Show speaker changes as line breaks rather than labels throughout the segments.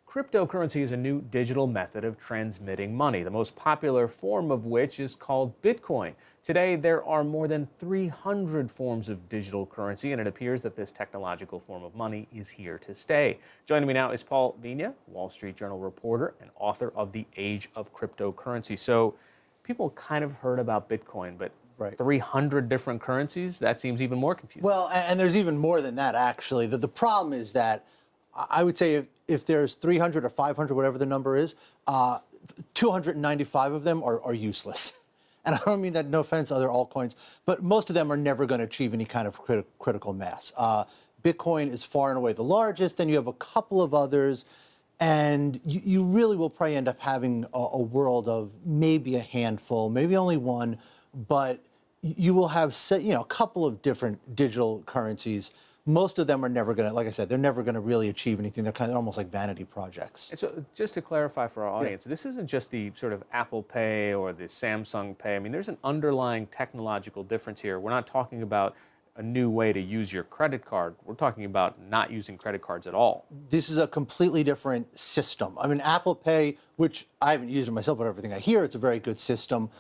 Cryptocurrency is a new digital method of transmitting money, the most popular form of which is called Bitcoin. Today, there are more than 300 forms of digital currency, and it appears that this technological form of money is here to stay. Joining me now is Paul Vigna, Wall Street Journal reporter and author of The Age of Cryptocurrency. So, people kind of heard about Bitcoin, but
Right.
300 different currencies? That seems even more confusing.
Well, and there's even more than that, actually. The problem is that I would say if there's 300 or 500, whatever the number is, 295 of them are useless. And I don't mean that, no offense, other altcoins, but most of them are never going to achieve any kind of critical mass. Bitcoin is far and away the largest, then you have a couple of others, and you really will probably end up having a world of maybe a handful, maybe only one, but you will have a couple of different digital currencies. Most of them are never going to, like I said, they're never going to really achieve anything. They're kind of almost like vanity projects.
And so just to clarify for our audience, this isn't just the sort of Apple Pay or the Samsung Pay. I mean, there's an underlying technological difference here. We're not talking about a new way to use your credit card. We're talking about not using credit cards at all.
This is a completely different system. I mean, Apple Pay, which I haven't used it myself, but everything I hear, it's a very good system.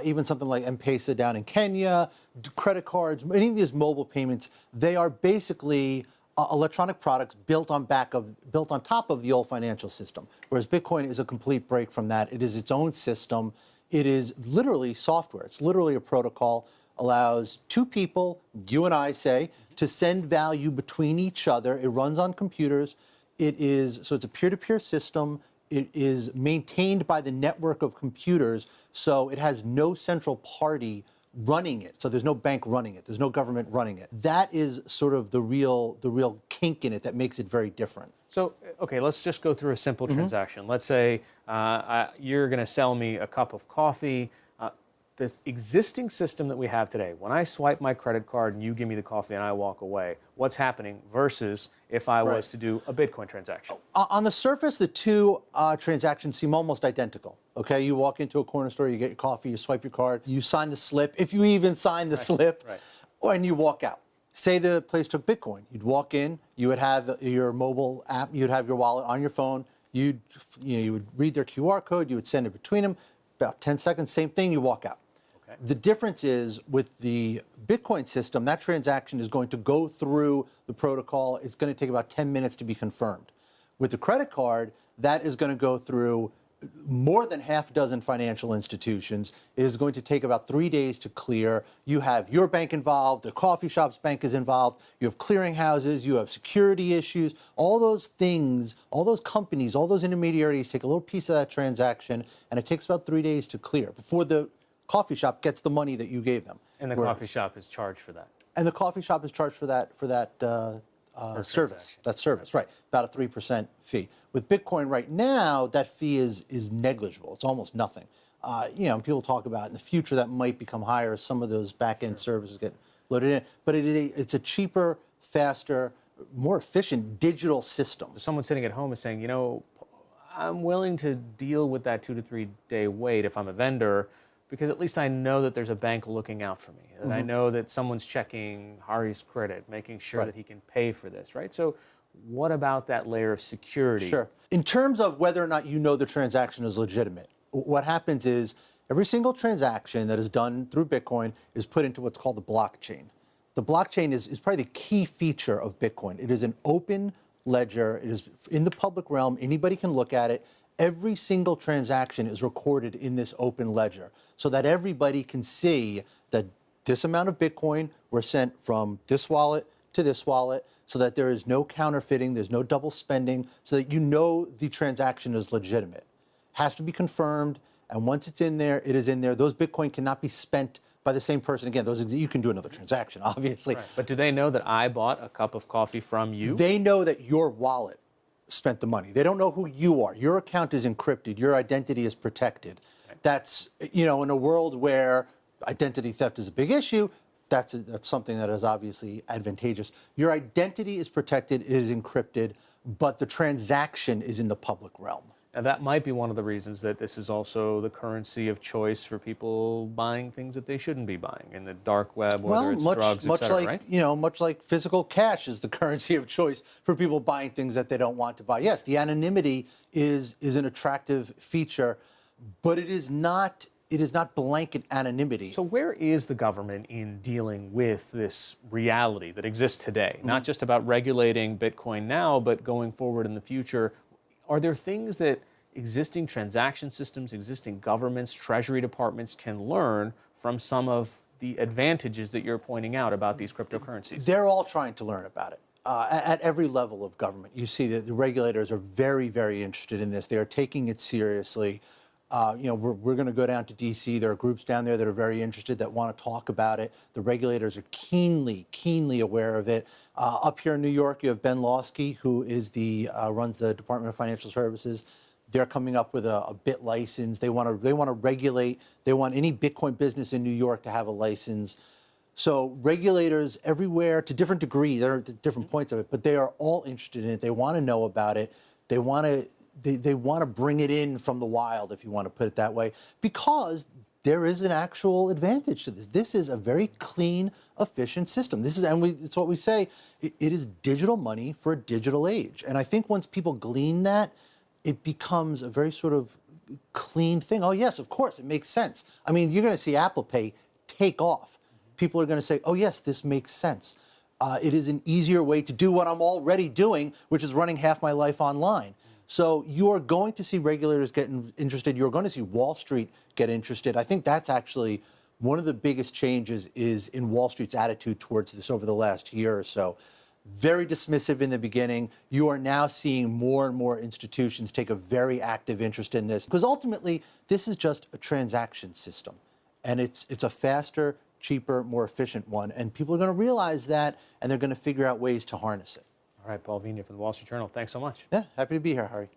Even something like M-Pesa down in Kenya, credit cards, any of these mobile payments, they are basically electronic products built on top of the old financial system. Whereas Bitcoin is a complete break from that. It is its own system. It is literally software. It's literally a protocol. Allows two people, you and I say, to send value between each other. It runs on computers. So it's a peer-to-peer system. It is maintained by the network of computers, so it has no central party running it. So there's no bank running it. There's no government running it. That is sort of the real kink in it that makes it very different.
So, okay, let's just go through a simple transaction. Let's say you're going to sell me a cup of coffee. This existing system that we have today, when I swipe my credit card and you give me the coffee and I walk away, what's happening versus if I was to do a Bitcoin transaction?
On the surface, the two transactions seem almost identical. Okay, you walk into a corner store, you get your coffee, you swipe your card, you sign the slip, if you even sign the slip, and you walk out. Say the place took Bitcoin. You'd walk in, you would have your mobile app, you'd have your wallet on your phone, you would read their QR code, you would send it between them, about 10 seconds, same thing, you walk out. The difference is with the Bitcoin system, that transaction is going to go through the protocol. It's going to take about 10 minutes to be confirmed. With the credit card, that is going to go through more than half a dozen financial institutions. It is going to take about 3 days to clear. You have your bank involved, the coffee shop's bank is involved, you have clearinghouses, you have security issues, all those things, all those companies, all those intermediaries take a little piece of that transaction, and it takes about 3 days to clear before the coffee shop gets the money that you gave them.
And the coffee shop is charged for that.
And the coffee shop is charged for that service. That service, right? About a 3% fee. With Bitcoin right now, that fee is negligible. It's almost nothing. People talk about in the future that might become higher as some of those back-end services get loaded in. But it's a cheaper, faster, more efficient digital system.
Someone sitting at home is saying, I'm willing to deal with that 2 to 3 day wait if I'm a vendor, because at least I know that there's a bank looking out for me. And I know that someone's checking Hari's credit, making sure that he can pay for this, right? So what about that layer of security?
Sure. In terms of whether or not you know the transaction is legitimate, what happens is every single transaction that is done through Bitcoin is put into what's called the blockchain. The blockchain is probably the key feature of Bitcoin. It is an open ledger. It is in the public realm. Anybody can look at it. Every single transaction is recorded in this open ledger so that everybody can see that this amount of Bitcoin were sent from this wallet to this wallet, so that there is no counterfeiting, there's no double spending, so that you know the transaction is legitimate. Has to be confirmed, and once it's in there, it is in there. Those Bitcoin cannot be spent by the same person again. You can do another transaction, obviously.
Right. But do they know that I bought a cup of coffee from you?
They know that your wallet spent the money. They don't know who you are. Your account is encrypted. Your identity is protected. Right. That's, in a world where identity theft is a big issue, that's something that is obviously advantageous. Your identity is protected, it is encrypted, but the transaction is in the public realm.
Now, that might be one of the reasons that this is also the currency of choice for people buying things that they shouldn't be buying in the dark web, whether it's drugs, et cetera,
like,
right?
much like physical cash is the currency of choice for people buying things that they don't want to buy. Yes, the anonymity is an attractive feature, but it is not blanket anonymity.
So where is the government in dealing with this reality that exists today? Not just about regulating Bitcoin now, but going forward in the future. Are there things that existing transaction systems, existing governments, treasury departments can learn from some of the advantages that you're pointing out about these cryptocurrencies?
They're all trying to learn about it. At every level of government, you see that the regulators are very, very interested in this. They are taking it seriously. We're going to go down to D.C. There are groups down there that are very interested that want to talk about it. The regulators are keenly, keenly aware of it. Up here in New York, you have Ben Lawsky, who is runs the Department of Financial Services. They're coming up with a BIT license. They want to regulate. They want any Bitcoin business in New York to have a license. So regulators everywhere, to different degrees, there are different points of it, but they are all interested in it. They want to know about it. They want to bring it in from the wild, if you want to put it that way, because there is an actual advantage to this. This is a very clean, efficient system. It's what we say, it is digital money for a digital age. And I think once people glean that, it becomes a very sort of clean thing. Oh yes, of course, it makes sense. I mean, you're going to see Apple Pay take off. People are going to say, oh yes, this makes sense. It is an easier way to do what I'm already doing, which is running half my life online. So you are going to see regulators get interested. You're going to see Wall Street get interested. I think that's actually one of the biggest changes is in Wall Street's attitude towards this over the last year or so. Very dismissive in the beginning. You are now seeing more and more institutions take a very active interest in this, because ultimately this is just a transaction system, and it's a faster, cheaper, more efficient one, and people are going to realize that, and they're going to figure out ways to harness it.
All right, Paul Vigna from the Wall Street Journal. Thanks so much.
Yeah, happy to be here, Harry.